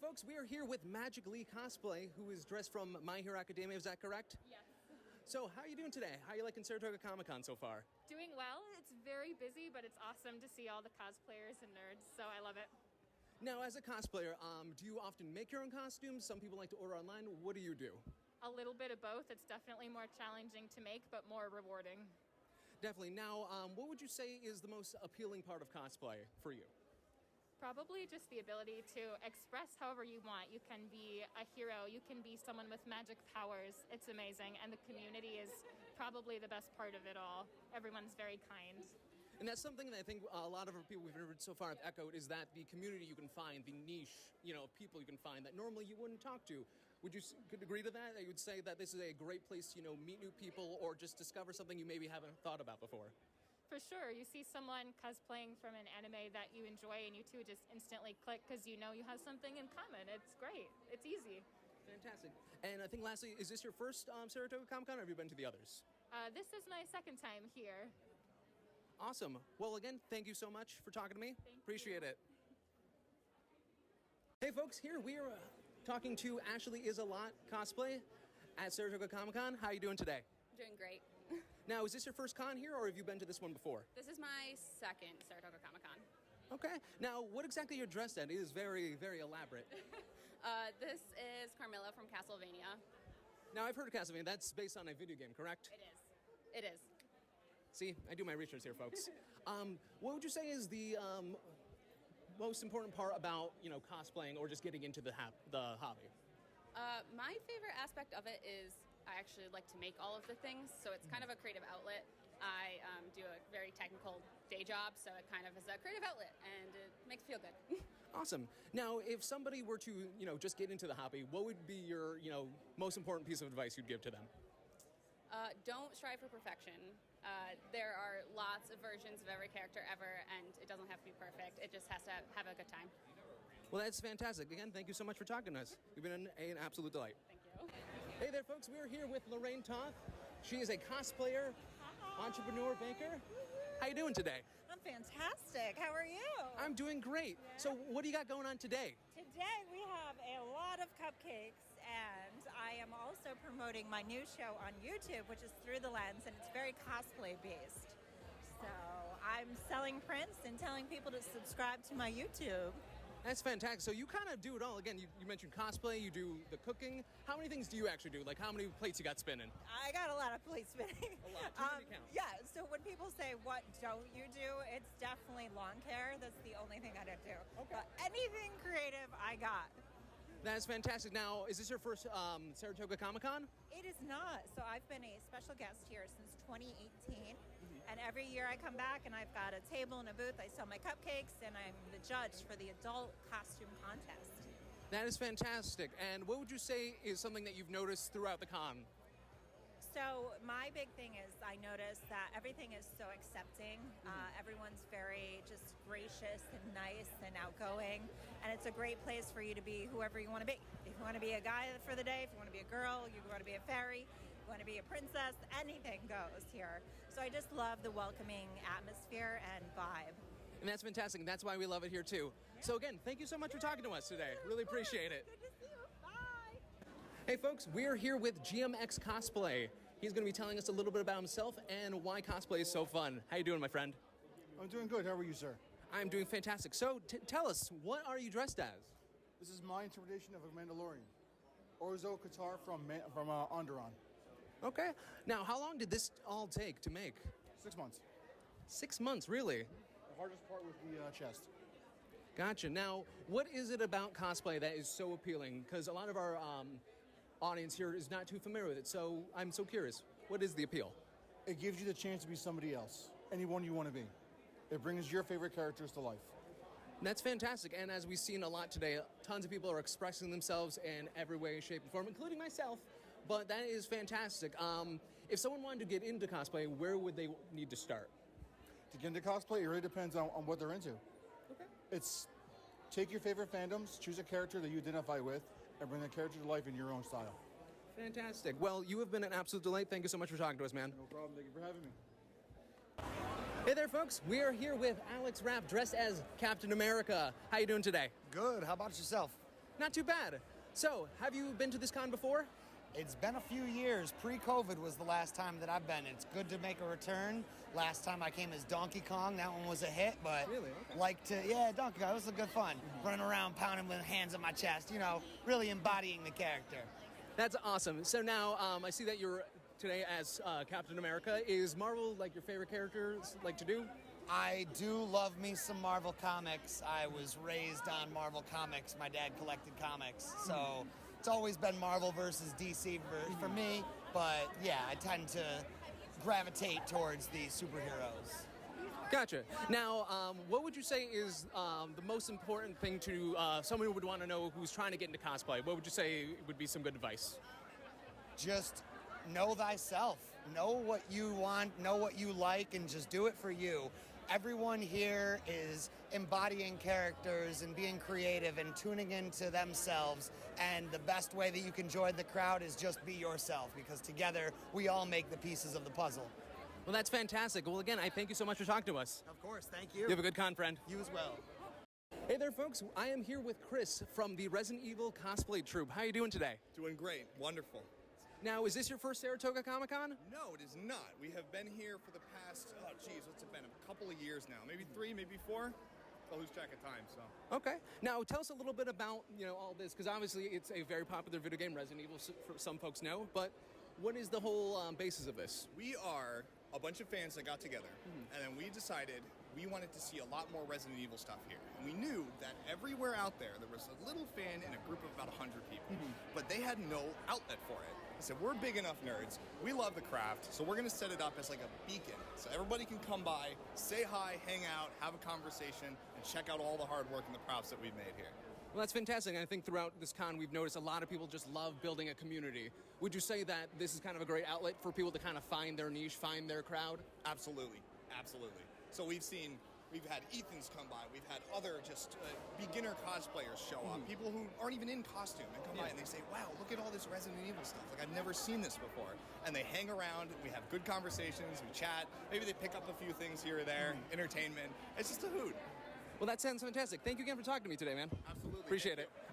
folks, we are here with Magic Lee Cosplay, who is dressed from My Hero Academia, is that correct? Yes. So, how are you doing today? How are you liking Saratoga Comic Con so far? Doing well. It's very busy, but it's awesome to see all the cosplayers and nerds, so I love it. Now, as a cosplayer, do you often make your own costumes? Some people like to order online. What do you do? A little bit of both. It's definitely more challenging to make, but more rewarding. Definitely. Now, what would you say is the most appealing part of cosplay for you? Probably just the ability to express however you want. You can be a hero, you can be someone with magic powers. It's amazing, and the community is probably the best part of it all. Everyone's very kind. And that's something that I think a lot of our people we've interviewed so far have echoed, is that the community you can find, the niche, of people you can find that normally you wouldn't talk to. Would you could agree to that? You would say that this is a great place to, meet new people or just discover something you maybe haven't thought about before? For sure. You see someone cosplaying from an anime that you enjoy, and you two just instantly click because you know you have something in common. It's great. It's easy. Fantastic. And I think lastly, is this your first Saratoga Comic Con, or have you been to the others? This is my second time here. Awesome. Well, again, thank you so much for talking to me. Appreciate it. Hey, folks, here we are talking to Ashley is a Lot Cosplay at Saratoga Comic Con. How are you doing today? Doing great. Now, is this your first con here, or have you been to this one before? This is my second Saratoga Comic Con. Okay. Now, what exactly you're dressed in? It is very, very elaborate. This is Carmilla from Castlevania. Now, I've heard of Castlevania. That's based on a video game, correct? It is. It is. See, I do my research here, folks. What would you say is the most important part about, cosplaying or just getting into the hobby? My favorite aspect of it is I actually like to make all of the things, so it's kind of a creative outlet. I do a very technical day job, so it kind of is a creative outlet, and it makes me feel good. Awesome. Now, if somebody were to, just get into the hobby, what would be your, most important piece of advice you'd give to them? Don't strive for perfection. There are lots of versions of every character ever, and it doesn't have to be perfect. It just has to have a good time. Well, that's fantastic. Again, thank you so much for talking to us. You've been an absolute delight. Thank you. Hey there, folks. We're here with Lorraine Toth. She is a cosplayer, entrepreneur, banker. How you doing today? I'm fantastic. How are you? I'm doing great. Yeah. So what do you got going on today? Today we have a lot of cupcakes, and I am also promoting my new show on YouTube, which is Through the Lens, and it's very cosplay based. So I'm selling prints and telling people to subscribe to my YouTube. That's fantastic. So you kind of do it all. Again, you mentioned cosplay, you do the cooking. How many things do you actually do? Like, how many plates you got spinning? I got a lot of plates spinning. A lot. Too many count. Yeah, so when people say, what don't you do? It's definitely lawn care. That's the only thing I don't do. Okay. But anything creative, I got. That's fantastic. Now, is this your first Saratoga Comic Con? It is not. So I've been a special guest here since 2018. And every year I come back and I've got a table and a booth. I sell my cupcakes and I'm the judge for the adult costume contest. That is fantastic. And what would you say is something that you've noticed throughout the con? So my big thing is I noticed that everything is so accepting. Everyone's very just gracious and nice and outgoing. And it's a great place for you to be whoever you want to be. If you want to be a guy for the day, if you want to be a girl, you want to be a fairy, you want to be a princess, anything goes here. So I just love the welcoming atmosphere and vibe. And that's fantastic. And that's why we love it here too. Yeah. So again, thank you so much for talking to us today. Really appreciate it. Good to see you. Bye. Hey folks, we're here with GMX Cosplay. He's going to be telling us a little bit about himself and why cosplay is so fun. How you doing, my friend? I'm doing good. How are you, sir? I'm doing fantastic. So tell us, what are you dressed as? This is my interpretation of a Mandalorian. Orzo Qatar from Onderon. Okay. Now, how long did this all take to make? 6 months. 6 months, really? The hardest part was the chest. Gotcha. Now, what is it about cosplay that is so appealing? Because a lot of our audience here is not too familiar with it, so I'm so curious. What is the appeal? It gives you the chance to be somebody else, anyone you want to be. It brings your favorite characters to life. That's fantastic, and as we've seen a lot today, tons of people are expressing themselves in every way, shape, and form, including myself, but that is fantastic. If someone wanted to get into cosplay, where would they need to start? To get into cosplay, it really depends on what they're into. Okay. It's take your favorite fandoms, choose a character that you identify with, and bring the character to life in your own style. Fantastic. Well, you have been an absolute delight. Thank you so much for talking to us, man. No problem. Thank you for having me. Hey there, folks. We are here with Alex Rapp, dressed as Captain America. How you doing today? Good. How about yourself? Not too bad. So, have you been to this con before? It's been a few years. Pre-COVID was the last time that I've been. It's good to make a return. Last time I came as Donkey Kong. That one was a hit, but Really? Okay. Donkey Kong. It was a good fun. Running around, pounding with hands on my chest. You know, really embodying the character. That's awesome. So now I see that you're today as Captain America. Is Marvel like your favorite characters like to do? I do love me some Marvel comics. I was raised on Marvel comics. My dad collected comics, so it's always been Marvel versus DC for me. But yeah, I tend to gravitate towards the superheroes. Gotcha. Now, what would you say is the most important thing to someone who would want to know who's trying to get into cosplay? What would you say would be some good advice? Just know thyself. Know what you want, know what you like, and just do it for you. Everyone here is embodying characters and being creative and tuning into themselves. And the best way that you can join the crowd is just be yourself, because together we all make the pieces of the puzzle. Well, that's fantastic. Well, again, I thank you so much for talking to us. Of course, thank you. You have a good con, friend. You as well. Hey there, folks. I am here with Chris from the Resident Evil Cosplay Troupe. How are you doing today? Doing great. Wonderful. Now, is this your first Saratoga Comic Con? No, it is not. We have been here for the past, what's it been? A couple of years now. Maybe 3, maybe 4. I'll lose track of time, so. Okay. Now, tell us a little bit about, all this, because obviously it's a very popular video game, Resident Evil, some folks know, but what is the whole basis of this? We are a bunch of fans that got together, and then we decided we wanted to see a lot more Resident Evil stuff here. And we knew that everywhere out there was a little fan in a group of about 100 people, but they had no outlet for it. I said, we're big enough nerds, we love the craft, so we're gonna set it up as like a beacon. So everybody can come by, say hi, hang out, have a conversation, and check out all the hard work and the props that we've made here. Well, that's fantastic. And I think throughout this con, we've noticed a lot of people just love building a community. Would you say that this is kind of a great outlet for people to kind of find their niche, find their crowd? Absolutely, absolutely. So we've had Ethan's come by, we've had other just beginner cosplayers show up, people who aren't even in costume and come by and they say, wow, look at all this Resident Evil stuff, like I've never seen this before. And they hang around, we have good conversations, we chat, maybe they pick up a few things here or there, entertainment, it's just a hoot. Well, that sounds fantastic. Thank you again for talking to me today, man. Absolutely. Appreciate Thank it. you.